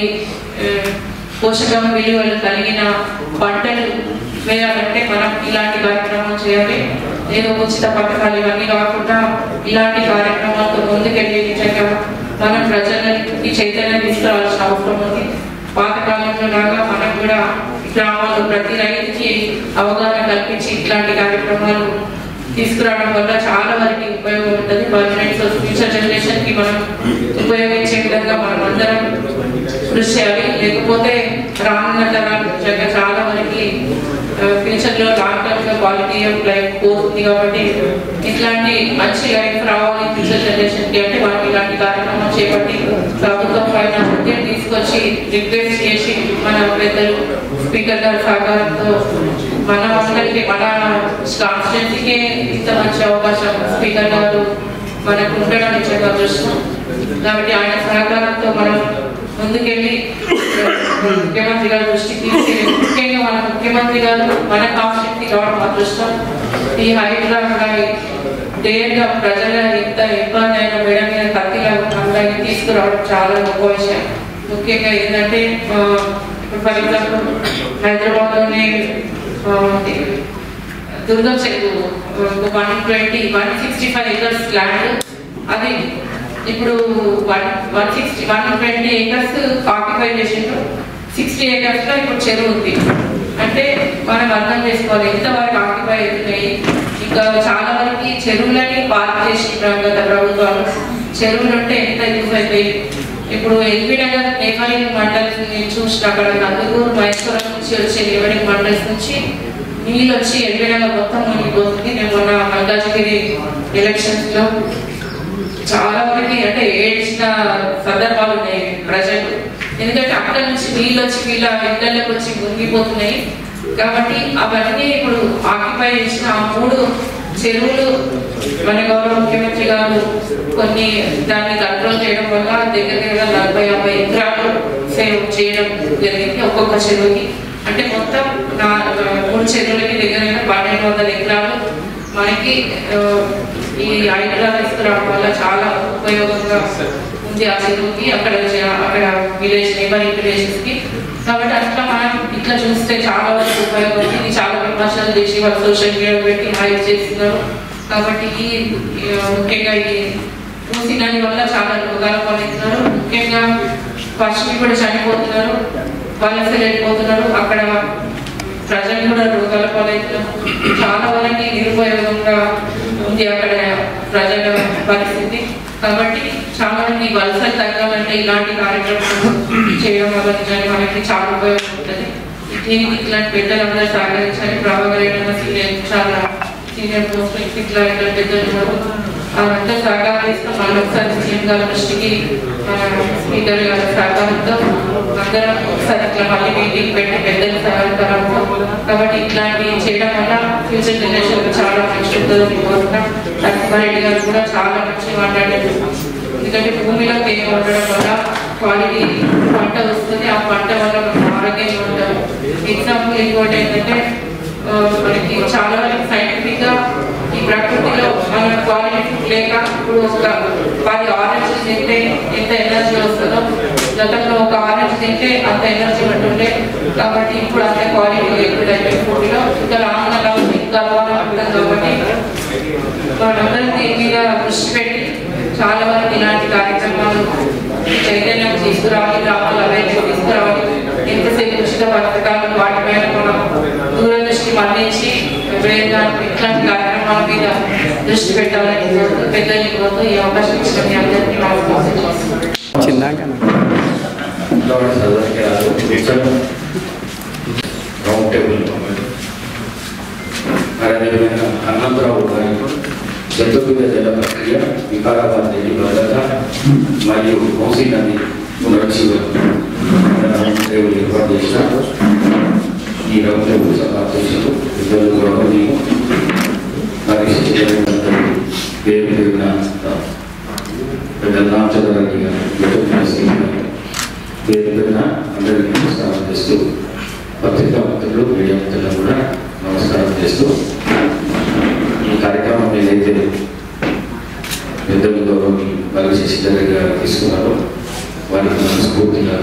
పోషక విలువలు కలిగిన పంటలు వేయాలంటే మనం ఇలాంటి కార్యక్రమాలు చేయాలి. ఏదో ఉచిత పథకాలు ఇవన్నీ కాకుండా ఇలాంటి కార్యక్రమాలతో ముందుకెళ్ళి నిజంగా మనం ప్రజలకి చైతన్యం తీసుకురావాల్సిన అవసరం ఉంది. పాతకాలంలో లాగా మనం కూడా గ్రామాల్లో ప్రతి రైతుకి అవగాహన కల్పించి ఇట్లాంటి కార్యక్రమాలు తీసుకురావడం వల్ల చాలా వరకు ఉపయోగం ఉంటుంది. ఫ్యూచర్ జనరేషన్ కి మనం ఉపయోగించే విధంగా మనం అందరం కృషి చేయాలి. లేకపోతే రానున్న తరాలు చాలా వరకు ఫ్యూచర్ లో లాంగ్ టర్మ్ గా క్వాలిటీ ఆఫ్ లైఫ్ పోతుంది. కాబట్టి ఇట్లాంటి మంచి లైఫ్ రావాలి ఫ్యూచర్ జనరేషన్ కి అంటే మనం ఇలాంటి కార్యక్రమం చేపట్టి ప్రభుత్వం పైన ఒత్తిడి తీసుకొచ్చి రిక్వెస్ట్ చేసి మన పెద్దలు స్పీకర్ గారి సహకారంతో మన అందరికి మన కాన్స్టిట్యున్సీకే ఇంత మంచి అవకాశం స్పీకర్ గారు మనకు ఉండడం నిజంగా అదృష్టం. కాబట్టి ఆయన సహకారంతో మనం ముందుకెళ్ళి ముఖ్యమంత్రి గారి దృష్టికి తీసుకెళ్ళి ముఖ్యంగా మన ముఖ్యమంత్రి గారు మన కాన్స్టిట్యున్సీ కావడం అదృష్టం. ఈ హైదరాబాద్ డేర్గా ప్రజల ఇంత ఇబ్బంది అయిన మేడం మీద కత్తిగా అందరినీ తీసుకురావడం చాలా గొప్ప విషయం. ముఖ్యంగా ఏంటంటే ఇప్పుడు ఫర్ ఎగ్జాంపుల్ హైదరాబాద్లోనే దుర్గం చెట్టు 165 acres ల్యాండ్, అది ఇప్పుడు 120 acres ఆక్యుపై చేసిండ్రు. 60 acres లో ఇప్పుడు చెరువు ఉంది. అంటే మనం అర్థం చేసుకోవాలి ఎంతవరకు ఆక్యుపై అవుతున్నాయి. ఇంకా చాలా వరకు చెరువులని పార్క్ చేసిండ్రు గత ప్రభుత్వాలు. చెరువులు అంటే ఎంత యూజ్ అవుతాయి. ఇప్పుడు ఎల్బీ నగర్ నేఫరింగ్ మండల్స్ చూసిన అక్కడ నందుకూరు మైసూరం నుంచి వచ్చే నేఫరింగ్ మండల్స్ నుంచి నీళ్ళు వచ్చి ఎల్బీ నగర్ మొత్తం మునిగిపోతుంది. నేను మొన్న మల్కాజ్గిరి ఎలక్షన్స్ లో చాలా వరకు అంటే ఏడ్చిన సందర్భాలు ఉన్నాయి ప్రజలు. ఎందుకంటే అక్కడ నుంచి నీళ్ళు వచ్చి వీళ్ళ ఇళ్లలోకి వచ్చి మునిగిపోతున్నాయి. కాబట్టి అవన్నీ ఇప్పుడు ఆక్యుపై చేసిన ఆ 3 చెరువులు మన గౌరవ ముఖ్యమంత్రి గారు కొన్ని దాన్ని కంట్రోల్ చేయడం వల్ల దగ్గర 40-50 ఎకరాలు సేవ్ చేయడం జరిగింది ఒక్కొక్క చెరువుకి. అంటే మొత్తం 3 చెరువులకి దగ్గర 1200 ఎకరాలు మనకి ఈ హైడ్రా తీసుకురావడం వల్ల చాలా ఉపయోగంగా ఉంది ఆ చెరువుకి, అక్కడ విలేజ్ నేబరింగ్ విలేజెస్కి. కాబట్టి అట్లా మనం ఇట్లా చూస్తే చాలా వరకు ఉపయోగం. ఇది చాలా విమర్శలు చేసి వాళ్ళు సోషల్ మీడియా పెట్టి హైప్ చేస్తున్నారు. కాబట్టి ముఖ్యంగా ఈ మూసీ నది వల్ల చాలా రోగాలు పాలవుతున్నారు. ముఖ్యంగా పక్షులు కూడా చనిపోతున్నారు, వలసలు వెళ్ళిపోతున్నారు, అక్కడ ప్రజలు కూడా రోగాల పాలవుతున్నారు. చాలా వరకు నిరుపయోగంగా ఉంది అక్కడ ప్రజల పరిస్థితి. కాబట్టి చాలా మంది వలసలు తగ్గాలంటే ఇలాంటి కార్యక్రమాలు చేయడం వల్ల నిజంగా మనకి చాలా ఉపయోగం ఉంటుంది. దీనికి ఇట్లాంటి పెద్దలందరూ సహకరించాలి. ప్రభాకర్ చాలా సీనియర్ పోస్ట్ ఇట్లా పెద్దలు అంతా సహకరిస్తాం. మళ్ళీ ఒకసారి సీఎం గారి దృష్టికి స్పీకర్ గారి సహకారంతో అందరం ఒకసారి ఇట్లా మళ్ళీ మీటింగ్ పెట్టి పెద్దలు సహకారంతో. కాబట్టి ఇట్లాంటివి చేయడం వల్ల ఫ్యూచర్ జనరేషన్ చాలా మంచి ఉంటుందని కోరుతున్నాం. నరసింహారెడ్డి గారు కూడా చాలా మంచి మాట్లాడారు. ఎందుకంటే భూమిలో తేమ ఉండడం వల్ల క్వాలిటీ పంట వస్తుంది. ఆ పంట వల్ల మనం ఆరోగ్యంగా ఉంటాం. ఎగ్జాంపుల్ ఇంకోటి ఏంటంటే మనకి చాలా సైంటిఫిక్ గా ఈ ప్రకృతిలో మన క్వాలిటీ ఫుడ్ లేక ఇప్పుడు ఒక 10 ఆరెంజ్ తింటే ఎంత ఎనర్జీ వస్తుందో గతంలో ఒక ఆరెంజ్ తింటే అంత ఎనర్జీ ఉంటుండే. కాబట్టి ఇప్పుడు అంత క్వాలిటీ లేకుండా ఫుడ్ లో ఇంకా రానున్న ఇంకా బాగుంటుంది. కాబట్టి మనందరం దీని మీద దృష్టి పెట్టి చాలా వరకు ఇలాంటి కార్యక్రమాలు చైతన్యం తీసుకురావాలి, గ్రామాలు అవేర్నెస్ తీసుకురావాలి. ఎంతసేపు ఉచిత పథకాలు వాటిపైన మనం దూరదృష్టి మళ్లించి ఇట్లాంటి కార్యక్రమాల మీద దృష్టి పెట్టాలని కోరుతూ పెద్దల్ని కోరుతూ ఈ అవకాశం ఇచ్చిన మీ అందరికీ రౌండ్ టేబుల్ అనంతరావు గారి జంతువుల జల ప్రక్రియ వికారాబాద్ నది భద్రత మరియు మూసీ నది పునరుజ్జీవనం రౌండ్ టేబుల్ ఏర్పాటు చేసిన ఈ రౌండ్ టేబుల్ సభాధ్యక్షులు ఇద్దరు గౌరవనీయులు పేరు పేరున పెద్ద రామచంద్రరెడ్డి గారు పేరు పేరున అందరికీ నమస్కారం చేస్తూ పత్రికా మిత్రులు మీడియా మిత్రులకు కూడా నమస్కారం చేస్తూ ఈ కార్యక్రమం ఏదైతే పెద్దలు గౌరవం బాగా శశిధర్ గారు తీసుకున్నారో వారికి మనస్ఫూర్తిగా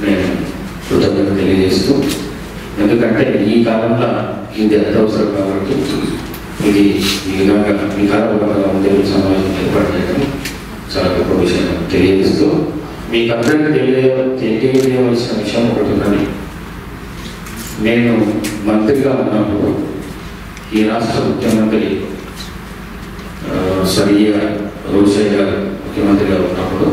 నేను కృతజ్ఞత తెలియజేస్తూ, ఎందుకంటే ఈ కాలంలో ఇది అత్యవసరం కాబట్టి ఇది ఈ విధంగా వికారాబాద్లో ఉండే సమావేశం ఏర్పాటు చేయడం చాలా గొప్ప విషయం తెలియజేస్తూ, మీకు అందరికీ తెలియజేయవలసిన విషయం ఒకటి ఉన్నది. నేను మంత్రిగా ఉన్నప్పుడు ఈ రాష్ట్ర ముఖ్యమంత్రి స్వర్గీయ రోషయ్య గారు ముఖ్యమంత్రిగా ఉన్నప్పుడు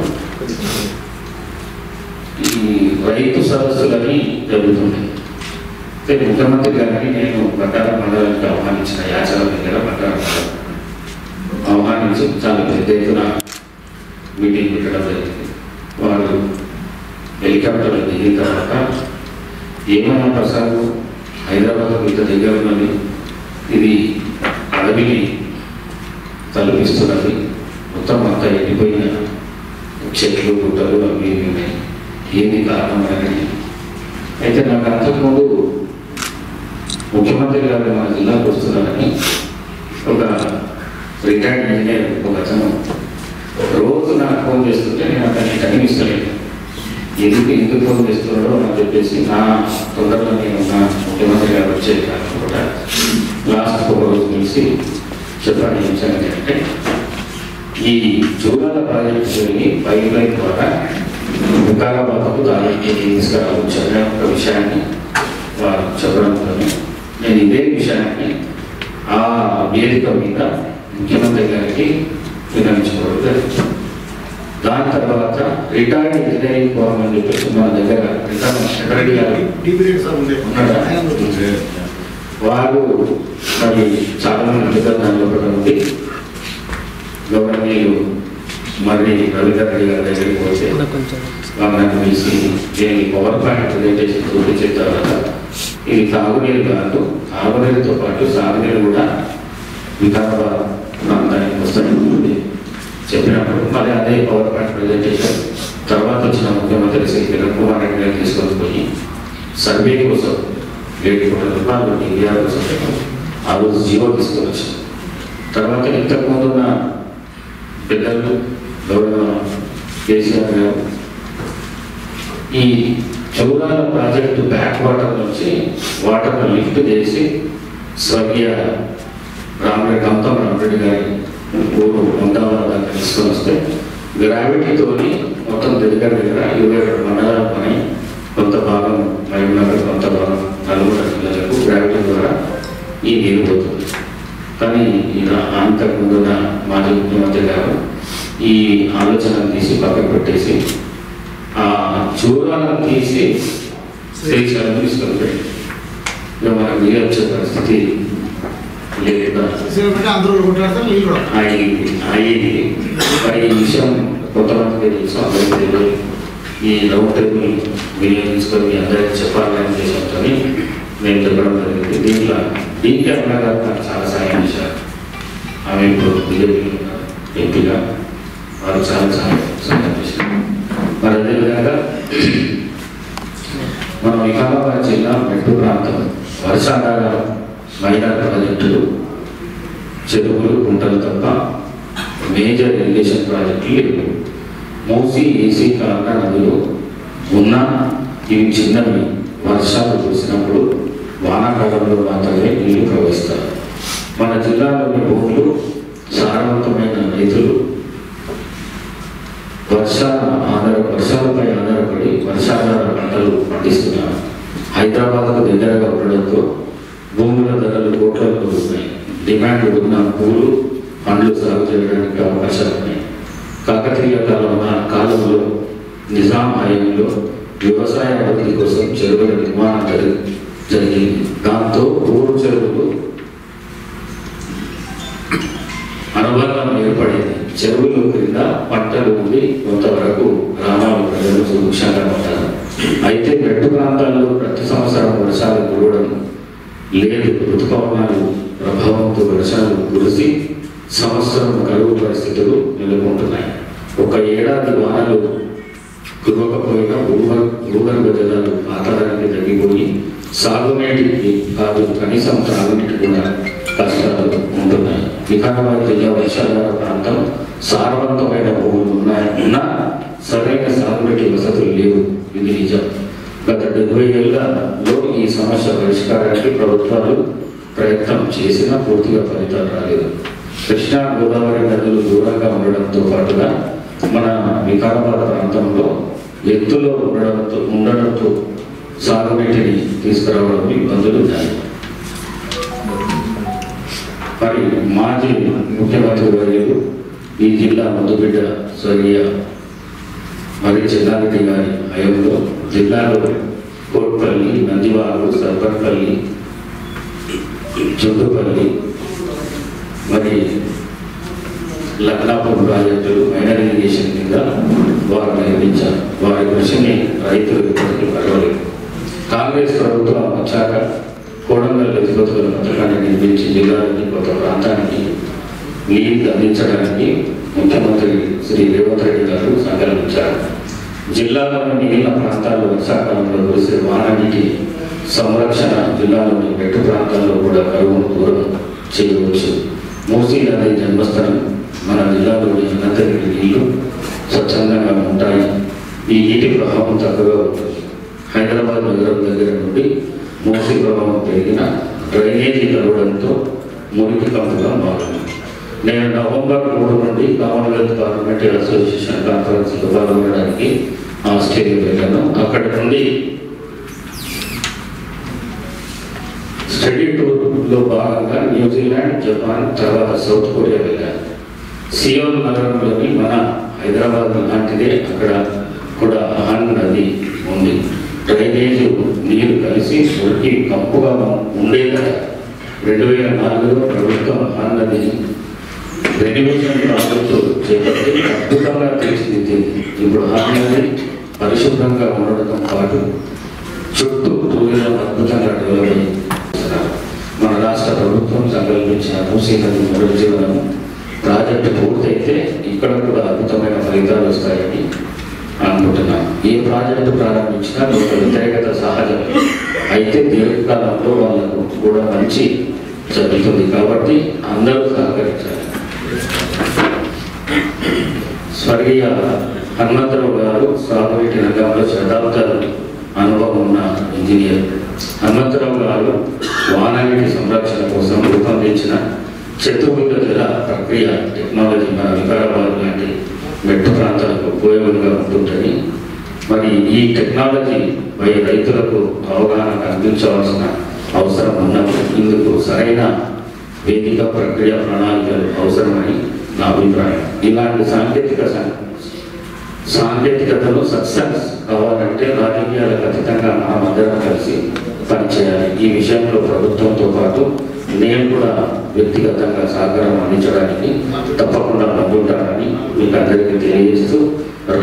ఈ రైతు సదస్సులని జరుగుతుంది. ముఖ్యమంత్రి గారిని నేను బండారం మండలానికి ఆహ్వానించిన యాచల దగ్గర బండారం ఆహ్వానించి చాలా పెద్ద ఎత్తున మీటింగ్ పెట్టడం జరిగింది. వారు హెలికాప్టర్లు దిగిన తర్వాత ఏమన్నా ప్రసాద్ హైదరాబాద్ ఇంత దగ్గర ఉన్నది, ఇది అడవిని తలపిస్తున్నది, మొత్తం అంతా ఎండిపోయిన చెట్లు గుట్టలు అవి ఉన్నాయి, ఏంది కారణం అనేది. అయితే నాకు అంతకుముందు ముఖ్యమంత్రి గారు మన జిల్లాకు వస్తున్నారని ఒక రిటైర్డ్ ఇంజనీర్ ఒక అతను రోజు నాకు ఫోన్ చేస్తుంటే నేను అతన్ని టైం ఇస్తలేదు. ఎందుకు ఫోన్ చేస్తున్నాడో అని చెప్పేసి నా తొందరలో నేను నా ముఖ్యమంత్రి గారు వచ్చే కూడా లాస్ట్ ఒక రోజు కలిసి చెప్పండి ఏం సంగతి అంటే, ఈ జూరాల ప్రాజెక్టు జరిగి పైప్ లైన్ ద్వారా వికారాబాద్కు దానికి తీసుకురావచ్చు అనే ఒక విషయాన్ని వారు చెప్పడంతో నేను ఇదే విషయాన్ని ఆ వేదిక మీద ముఖ్యమంత్రి గారికి విన్నవించుకోవడం జరిగింది. దాని తర్వాత రిటైర్డ్ ఇంజనీరింగ్ ఫోరం అని చెప్పేసి మన దగ్గర రెడ్డి గారు వారు మరి చాలా మంది దానిలో కూడా ఉంది. గవర్నీయులు మరి రవీంద్ర రెడ్డి గారి దగ్గరికి పోతే వాళ్ళని పిలిచి దీన్ని పవర్ పాయింట్ ప్రజెంటేషన్ చూపించిన తర్వాత ఇది తాగునీరు కాదు, తాగునీరుతో పాటు సాగునీరు కూడా వికారాబాద్ ప్రాంతానికి వస్తాయని చెప్పినప్పుడు మరి అదే పవర్ పాయింట్ ప్రజెంటేషన్ తర్వాత వచ్చిన ముఖ్యమంత్రి శ్రీ కిరణ్ కుమార్ రెడ్డి గారు తీసుకొని పోయి సర్వే కోసం 7 కోట్ల రూపాయలు ఇండియా కోసం ఆ రోజు జీవో తీసుకొని వచ్చారు. తర్వాత ఇంతకుముందున్న పెద్దలు గౌరవ కేసీఆర్ గారు ఈ చౌరాల ప్రాజెక్టు బ్యాక్ వాటర్ నుంచి వాటర్ను లిఫ్ట్ చేసి స్వర్గీయ గౌతమ్ రామరెడ్డి గారి ఊరు వందవరం దాకా తీసుకొని వస్తే గ్రావిటీతోని మొత్తం దగ్గర 22 మండలాల పని కొంత భాగం మహబూబ్నగర్ కొంత భాగం నల్గొండ జిల్లాలకు గ్రావిటీ ద్వారా ఈ నీరు పోతుంది. కానీ అంతకుముందున్న మాజీ ముఖ్యమంత్రి గారు ఈ ఆలోచన తీసి పక్కన పెట్టేసి ఆ చూరాలను తీసి శ్రీశైలం తీసుకెళ్ళి మనకు నీరు వచ్చే పరిస్థితి లేకుండా అయ్యింది. మరి ఈ విషయం కొంతమందికి తెలుసు, అందరికీ తెలియదు. ఈ రౌండ్ టేబుల్ వినియోగించుకొని మీ అందరికీ చెప్పాలనే ఉద్దేశంతో నేను చెప్పడం జరిగింది. దీంట్లో డీకే అన్న గారు నాకు చాలా సాయం చేశారు. ఆమె ఇప్పుడు బీజేపీ ఎంపీగా వారు చాలా సాయం చేశారు. మరి అదేవిధంగా మన వికారాబాద్ జిల్లా మెట్టు ప్రాంతం వర్షాకాల మైనర్ ప్రాజెక్టులు, చెరువులు, కుంటలు తప్ప మేజర్ ఇరిగేషన్ ప్రాజెక్టులు లేవు. మూసి, ఏసీ, కాగా నదులు ఉన్న ఇవి చిన్నవి. వర్షాలు కురిసినప్పుడు వానాకాలంలో మాత్రమే నీళ్లు ప్రవహిస్తారు. మన జిల్లాలోని భూములు సారవంతమైన రైతులు వర్షాలపై ఆధారపడి వర్షాధార పంటలు పండిస్తున్నారు. హైదరాబాద్కు దగ్గరగా ఉండడంతో భూముల ధరలు కోట్లలో ఉన్నాయి. డిమాండ్ ఉన్న పూలు, పండ్లు సాగు చేయడానికి అవకాశాలు ఉన్నాయి. కాకతీయ కాలంలో నిజాం హయాంలో వ్యవసాయ అభివృద్ధి కోసం చెరువుల నిర్మాణం జరిగింది. దాంతో ఊరు చెరువులు అనుబంధం ఏర్పడింది. చెరువుల క్రింద పంటలు ఉండి కొంతవరకు గ్రామాలు ప్రజలు సుభిక్షంగా ఉంటారు. అయితే మెట్టు ప్రాంతాల్లో ప్రతి సంవత్సరం వర్షాలు కురవడం లేదు. ఋతుపవనాలు ప్రభావంతో వర్షాలు కురిసి సంవత్సరం కరువు పరిస్థితులు నెలకొంటున్నాయి. ఒక ఏడాది వానలు కురవకపోయినా భూగర్భ జలాలు పాతాళానికి తగ్గిపోయి సాగునీటికి కాదు కనీసం త్రాగునీటి కూడా కష్టాలు ఉంటున్నాయి. వికారాబాద్ జిల్లా వర్షాధార ప్రాంతం సారవంతమైన భూములు ఉన్నా సరైన సాగునీటి వసతులు లేవు. ఇది నిజం. గత 70 ఏళ్లలో ఈ సమస్య పరిష్కారానికి ప్రభుత్వాలు ప్రయత్నం చేసినా పూర్తిగా ఫలితాలు రాలేదు. కృష్ణా, గోదావరి నదులు దూరంగా ఉండడంతో పాటుగా మన వికారాబాద్ ప్రాంతంలో ఎత్తులో ఉండడంతో సాగునీటిని తీసుకురావడం ఇబ్బందులు ఉన్నాయి. మరి మాజీ ముఖ్యమంత్రి వర్యులు ఈ జిల్లా ముద్దుబిడ్డ స్వర్గీయ మరి చెన్నారెడ్డి గారి హయాంలో జిల్లాలో కోట్పల్లి, నందివాగు, సర్పట్పల్లి, చుట్టుపల్లి మరి లక్నాపూర్ ప్రాజెక్టులు మైనర్ ఇరిగేషన్ కింద వారు నిర్మించారు. వారి కృషిని రైతులు ఇప్పటికీ పర్వాలేదు. కాంగ్రెస్ ప్రభుత్వం వచ్చాక కోడంగల్ ఎత్తిపోతల పథకాన్ని నిర్మించి జిల్లాలోని కొత్త ప్రాంతానికి నీరు అందించడానికి ముఖ్యమంత్రి శ్రీ రేవంత్ రెడ్డి గారు సంకల్పించారు. జిల్లాలోని మిగిలిన ప్రాంతాల్లో వర్షాకాలంలో కురిసే వాన నీటి సంరక్షణ జిల్లాలోని మెట్టు ప్రాంతాల్లో కూడా కరువును దూరం చేయవచ్చు. మూసీ నది జన్మస్థలం మన జిల్లాలోని అనంతగిరి నీళ్లు స్వచ్ఛందంగా ఉంటాయి. ఈ నీటి ప్రభావం తక్కువగా ఉంటుంది. హైదరాబాద్ నగరం దగ్గర నుండి మూసీ ప్రభావం పెరిగిన డ్రైనేజీ కలవడంతో మురికి కంపుగా మారింది. నేను నవంబర్ 3 నుండి కామన్వెల్త్ పార్లమెంటరీ అసోసియేషన్ కాన్ఫరెన్స్లో పాల్గొనడానికి ఆస్ట్రేలియా వెళ్ళాను. అక్కడి నుండి స్టడీ టూర్లో భాగంగా న్యూజిలాండ్, జపాన్, తర్వాత సౌత్ కొరియా వెళ్ళాను. సియోల్ నగరంలోని మన హైదరాబాద్ లాంటిదే అక్కడ కూడా హాన్ నది ఉంది. డ్రైనేజ్ నీరు కలిసి మురికి కంపుగా ఉండేదా. 2004లో ప్రభుత్వం హాన్ నదిని రెన్యువేషన్ ప్రాజెక్టు చేపట్టి అద్భుతంగా తీర్చిదిద్దింది. ఇప్పుడు హాన్ నది పరిశుభ్రంగా ఉండడంతో పాటు చుట్టూ టూరిజం అద్భుతంగా డెవలప్ అయింది. మన రాష్ట్ర ప్రభుత్వం సంకల్పించిన మూసీ నది పునరుజ్జీవనం ప్రాజెక్టు పూర్తయితే ఇక్కడ కూడా అద్భుతమైన ఫలితాలు వస్తాయని అనుకుంటున్నాం. ఏ ప్రాజెక్టు ప్రారంభించినా ఒక వ్యతిరేకత సహజం. అయితే దీర్ఘకాలంలో వాళ్ళకు కూడా మంచి జరుగుతుంది కాబట్టి అందరూ సహకరించాలి. స్వర్గీయ హనుమంతరావు గారు సాగునీటి రంగంలో శతాబ్దాలు అనుభవం ఉన్న ఇంజనీర్. హనుమంతరావు గారు వాననీటి సంరక్షణ కోసం రూపొందించిన చతుర్భుజ జల ప్రక్రియ టెక్నాలజీ మన వికారాబాద్ లాంటి మెట్టు ప్రాంతాలకు ఉపయోగంగా ఉంటుందని, మరి ఈ టెక్నాలజీ పై రైతులకు అవగాహన కల్పించవలసిన అవసరం ఉన్నది. ఇందుకు సరైన వేదిక ప్రక్రియ ప్రణాళికలు అవసరమని నా అభిప్రాయం. ఇలాంటి సాంకేతికతను సక్సెస్ కావాలంటే రాజకీయాలకు అతీతంగా మనమందరం కలిసి పనిచేయాలి. ఈ విషయంలో ప్రభుత్వంతో పాటు నేను కూడా వ్యక్తిగతంగా సహకారం అందించడానికి తప్పకుండా ముందుంటానని మీకు అందరికీ తెలియజేస్తూ,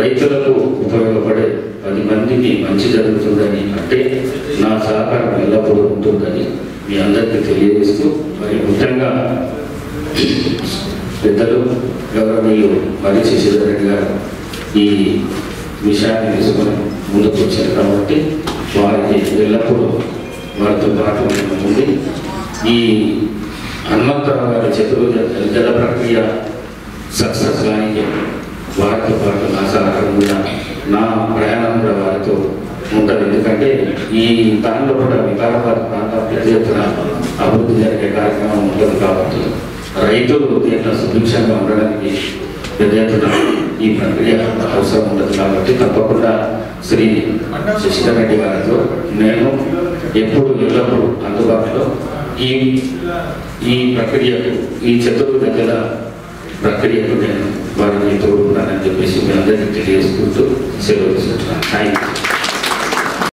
రైతులకు ఉపయోగపడే 10 మందికి మంచి జరుగుతుందని అంటే నా సహకారం ఎల్లప్పుడూ ఉంటుందని మీ అందరికీ తెలియజేస్తూ, మరి ముఖ్యంగా పెద్దలు గౌరవనీయులు మరి శశిధర్ రెడ్డి గారు ఈ విషయాన్ని తీసుకొని ముందుకు వచ్చారు కాబట్టి వారికి ఎల్లప్పుడూ వారితో పాటు ఉంది. ఈ హనుమంతరావు గారి చతుర్భుజ జల ప్రక్రియ సక్సెస్ కానీ వారితో పాటు నా సహకారం కూడా, నా ప్రయాణం కూడా వారితో ఉంటుంది. ఎందుకంటే ఈ దానిలో కూడా వికారాబాద్ ప్రాంతం పెద్ద ఎత్తున అభివృద్ధి జరిగే కార్యక్రమం ఉంటుంది కాబట్టి రైతులు దీంట్లో సుభిక్షంగా ఉండడానికి పెద్ద ఎత్తున ఈ ప్రక్రియ అవసరం ఉండదు. కాబట్టి తప్పకుండా శ్రీ శశిధర్ రెడ్డి గారితో నేను ఎప్పుడు ఎల్లప్పుడూ అందుబాటులో ఈ ప్రక్రియకు, ఈ చతుర్భుజ జల ప్రక్రియకు నేను వారిని తోడుకున్నానని చెప్పేసి మీ అందరికీ తెలియజేసుకుంటూ సెలవు తీసుకుంటున్నాను. Thank you.